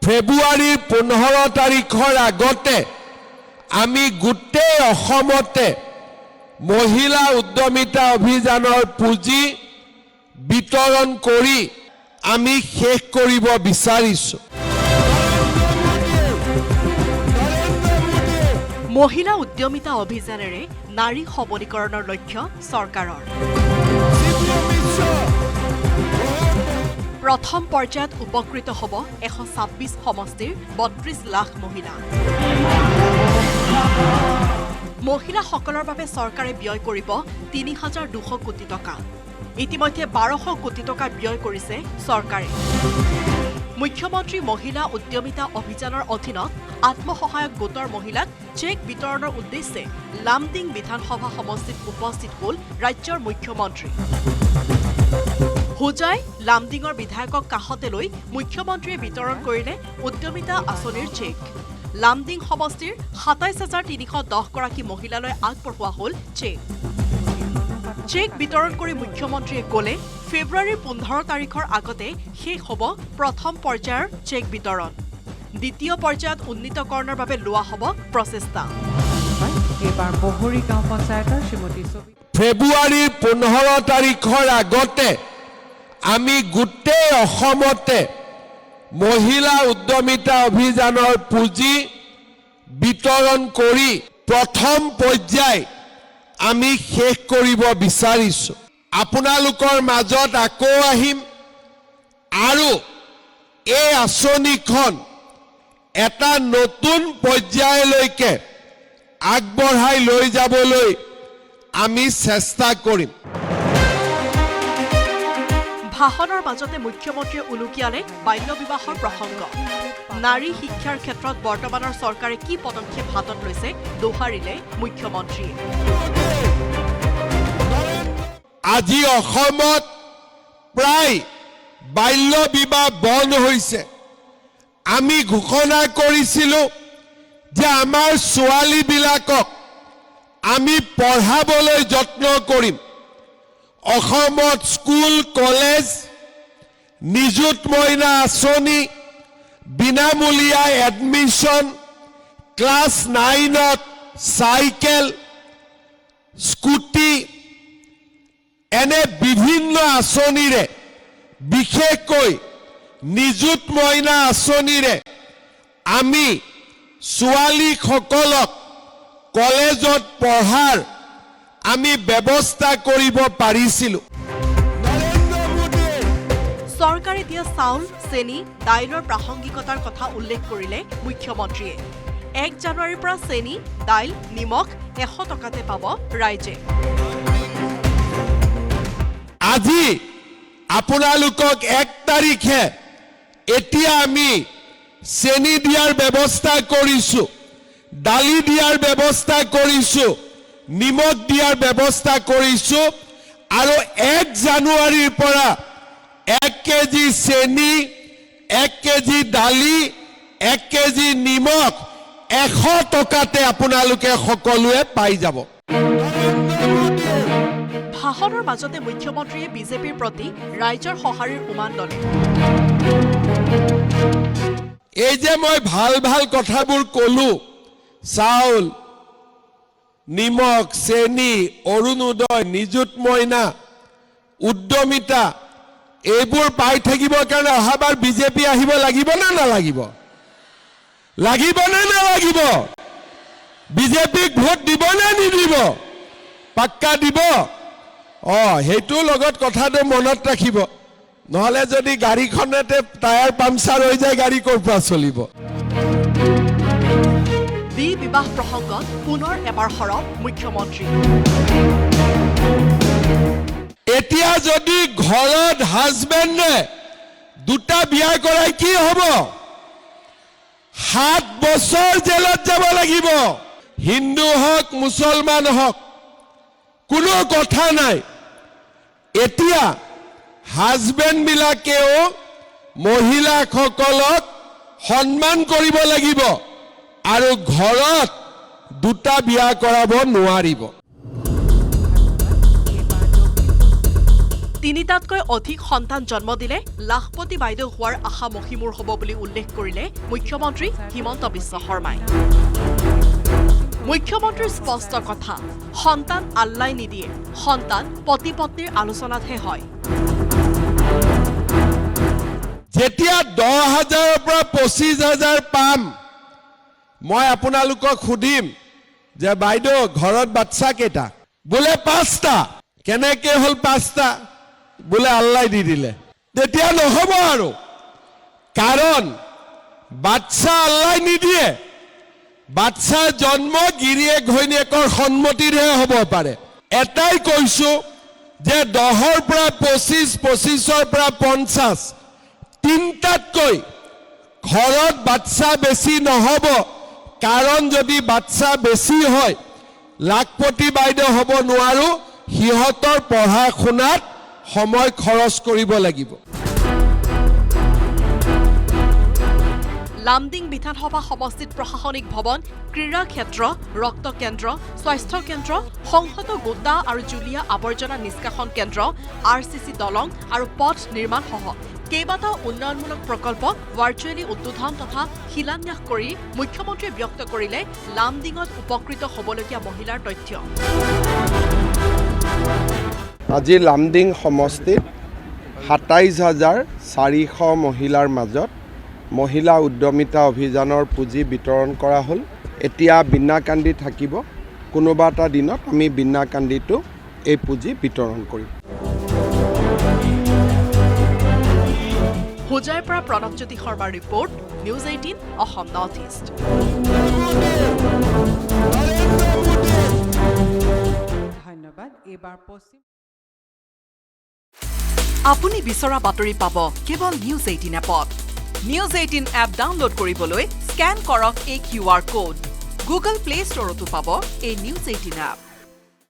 ফেব্ৰুৱাৰীৰ 15 তাৰিখৰ আগতে আমি গোটেই অসমতে মহিলা উদ্যমিতা অভিযানৰ পুঁজি বিতৰণ কৰি আমি শেষ কৰিব বিচাৰিছো। মহিলা উদ্যমিতা অভিযানেৰে নাৰী সবলীকৰণৰ লক্ষ্য চৰকাৰৰ। প্ৰথম পৰ্যায়ত উপকৃত হ'ব 126 সমষ্টিৰ 32 লাখ মহিলা। মহিলাসকলৰ বাবে চৰকাৰে ব্যয় কৰিব 3200 কোটি টকা। ইতিমধ্যে 1200 কোটি টকা ব্যয় কৰিছে চৰকাৰে। মুখ্যমন্ত্ৰী মহিলা উদ্যমিতা অভিযানৰ অধীনত আত্মসহায়ক গোটৰ মহিলাক চেক বিতৰণৰ উদ্দেশ্যে লামডিং বিধানসভা সমষ্টিত উপস্থিত হ'ল ৰাজ্যৰ মুখ্যমন্ত্ৰী। হোজাই লামডিঙৰ বিধায়কক কাষতে লৈ মুখ্যমন্ত্ৰীয়ে বিতৰণ কৰিলে উদ্যমিতা আঁচনিৰ চেক। লামডিং সমষ্টিৰ 27,310 গৰাকী মহিলালৈ আগবঢ়োৱা হ'ল চেক। চেক বিতৰণ কৰি মুখ্যমন্ত্ৰীয়ে ক'লে ফেব্ৰুৱাৰীৰ 15 তাৰিখৰ আগতে শেষ হ'ব প্ৰথম পৰ্যায়ৰ চেক বিতৰণ। দ্বিতীয় পৰ্যায়ত উন্নীতকৰণৰ বাবে লোৱা হ'ব প্ৰচেষ্টা। এইবাৰ বহৰী গাঁও পঞ্চায়তৰ শ্ৰীমতী ফেব্ৰুৱাৰীৰ 15 তাৰিখৰ আগতে আমি গোটেই অসমতে মহিলা উদ্যমিতা অভিযানৰ পুঁজি বিতৰণ কৰি প্ৰথম পৰ্যায় আমি শেষ কৰিব বিচাৰিছো। আপোনালোকৰ মাজত আকৌ আহিম আৰু এই আঁচনিখন এটা নতুন পৰ্যায়লৈকে আগবঢ়াই লৈ যাবলৈ আমি চেষ্টা কৰিম। ভাষণৰ মাজতে মুখ্যমন্ত্ৰীয়ে উলুকিয়ালে বাল্য বিবাহৰ প্ৰসংগ। নাৰী শিক্ষাৰ ক্ষেত্ৰত বৰ্তমানৰ চৰকাৰে কি পদক্ষেপ হাতত লৈছে দোহাৰিলে মুখ্যমন্ত্ৰীয়ে। আজি অসমত প্ৰায় বাল্য বিবাহ বন্ধ হৈছে। আমি ঘোষণা কৰিছিলোঁ যে আমাৰ ছোৱালীবিলাকক আমি পঢ়াবলৈ যত্ন কৰিম। অসমত স্কুল কলেজ, নিযুত মইনা আঁচনি, বিনামূলীয়া এডমিশ্যন, ক্লাছ 9ত চাইকেল, স্কুটি, এনে বিভিন্ন আঁচনিৰে, বিশেষকৈ নিযুত মইনা আঁচনিৰে আমি ছোৱালীসকলক কলেজত পঢ়াৰ আমি ব্যৱস্থা কৰিব পাৰিছিলোঁ। চৰকাৰে দিয়া চাউল, চেনি, দাইলৰ প্ৰাসংগিকতাৰ কথা উল্লেখ কৰিলে মুখ্যমন্ত্ৰীয়ে। 1 জানুৱাৰীৰ পৰা চেনি, দাইল, নিমখ 100 টকাতে পাব ৰাইজে। আজি আপোনালোকক 1 তাৰিখে এতিয়া আমি চেনি দিয়াৰ ব্যৱস্থা কৰিছোঁ, দালি দিয়াৰ ব্যৱস্থা কৰিছোঁ, নিমখ দিয়াৰ ব্যৱস্থা কৰিছোঁ আৰু 1 জানুৱাৰীৰ পৰা 1 কেজি চেনি, 1 কেজি দালি, 1 কেজি নিমখ 100 টকাতে আপোনালোকে সকলোৱে পাই যাব। ভাষণৰ মাজতে মুখ্যমন্ত্ৰীয়ে বিজেপিৰ প্ৰতি ৰাইজৰ সঁহাৰিৰ উমান ললে। এই যে মই ভাল ভাল কথাবোৰ ক'লো, চাউল, নিমখ, চেনি, অৰুণোদয়, নিযুত মইনা, উদ্যমিতা, এইবোৰ পাই থাকিবৰ কাৰণে অহাবাৰ বিজেপি আহিব লাগিব নে নালাগিব? লাগিব নে নালাগিব? বিজেপিক ভোট দিব নে নিদিব? পাক্কা দিব? সেইটোৰ লগত কথাটো মনত ৰাখিব। নহ'লে যদি গাড়ীখনতে টায়াৰ পামচাৰ হৈ যায়, গাড়ী ক'ৰ পৰা চলিব? বিবাহ প্ৰসংগত পুনৰ এবাৰ সৰব মুখ্যমন্ত্ৰী। এতিয়া যদি ঘৰত হাজবেণ্ডে 2টা বিয়া কৰাই কি হ'ব? 7 বছৰ জেলত যাব লাগিব। হিন্দু হওক, মুছলমান হওক, কোনো কথা নাই। এতিয়া হাজবেণ্ডবিলাকেও মহিলাসকলক সন্মান কৰিব লাগিব আৰু ঘৰত 2টা বিয়া কৰাব নোৱাৰিব। তিনিটাতকৈ অধিক সন্তান জন্ম দিলে লাখপতি বাইদেউ হোৱাৰ আশা মহিমূৰ হ'ব বুলি উল্লেখ কৰিলে মুখ্যমন্ত্ৰী হিমন্ত বিশ্ব শৰ্মাই। মুখ্যমন্ত্ৰীৰ স্পষ্ট কথা, সন্তান আল্লাই নিদিয়ে, সন্তান পতি পত্নীৰ আলোচনাতহে হয়। যেতিয়া 10,000ৰ পৰা 25,000 পাম, মই আপোনালোকক সুধিম যে বাইদেউ ঘৰত বাচ্চা কেইটা? বোলে 5টা। কেনেকে হ'ল 5টা? বোলে আল্লাই দি দিলে। তেতিয়া নহ'ব আৰু, কাৰণ বাচ্চা আল্লাই নিদিয়ে। বাচ্চাৰ জন্ম গিৰিয়েক ঘৈণীয়েকৰ সন্মতিৰহে হ'ব পাৰে। এটাই কৈছো যে 10ৰ পৰা 25, 25ৰ পৰা 50, 3টাতকৈ ঘৰত বাচ্চা বেছি নহ'ব। কাৰণ যদি বাচ্চা বেছি হয়, লাখপতি বাইদেউ হ'ব নোৱাৰো, সিহঁতৰ পঢ়া শুনাত সময় খৰচ কৰিব লাগিব। লামডিং বিধানসভা সমষ্টিত প্ৰশাসনিক ভৱন, ক্ৰীড়া ক্ষেত্ৰ, ৰক্ত কেন্দ্ৰ, স্বাস্থ্য কেন্দ্ৰ, সংহত গোটা আৰু জুলীয়া আৱৰ্জনা নিষ্কাশন কেন্দ্ৰ, RCC দলং আৰু পথ নিৰ্মাণ সহ কেইবাটাও উন্নয়নমূলক প্ৰকল্প ভাৰ্চুৱেলি উদ্বোধন তথা শিলান্যাস কৰি মুখ্যমন্ত্ৰীয়ে ব্যক্ত কৰিলে লামডিঙত উপকৃত হ'বলগীয়া মহিলাৰ তথ্য। আজি লামডিং সমষ্টিত 27,400 মহিলাৰ মাজত মহিলা উদ্যমিতা অভিযানৰ পুঁজি বিতৰণ কৰা হ'ল। এতিয়া বিনাকান্দি থাকিব, কোনোবা এটা দিনত আমি বিনাকান্দিটো এই পুঁজি বিতৰণ কৰিম। হোজাইৰ পৰা প্ৰণৱজ্যোতি শৰ্মাৰ report, news 18 Assam north east. ধন্যবাদ। এইবাৰ পশ্চিম আপুনি বিচৰা বাতৰি পাব কেৱল নিউজ 18 এপত। নিউজ 18 এপ ডাউনলোড কৰিবলৈ স্কেন কৰক এই QR কোড। গুগল প্লে ষ্টৰতো পাব এই নিউজ 18 এপ।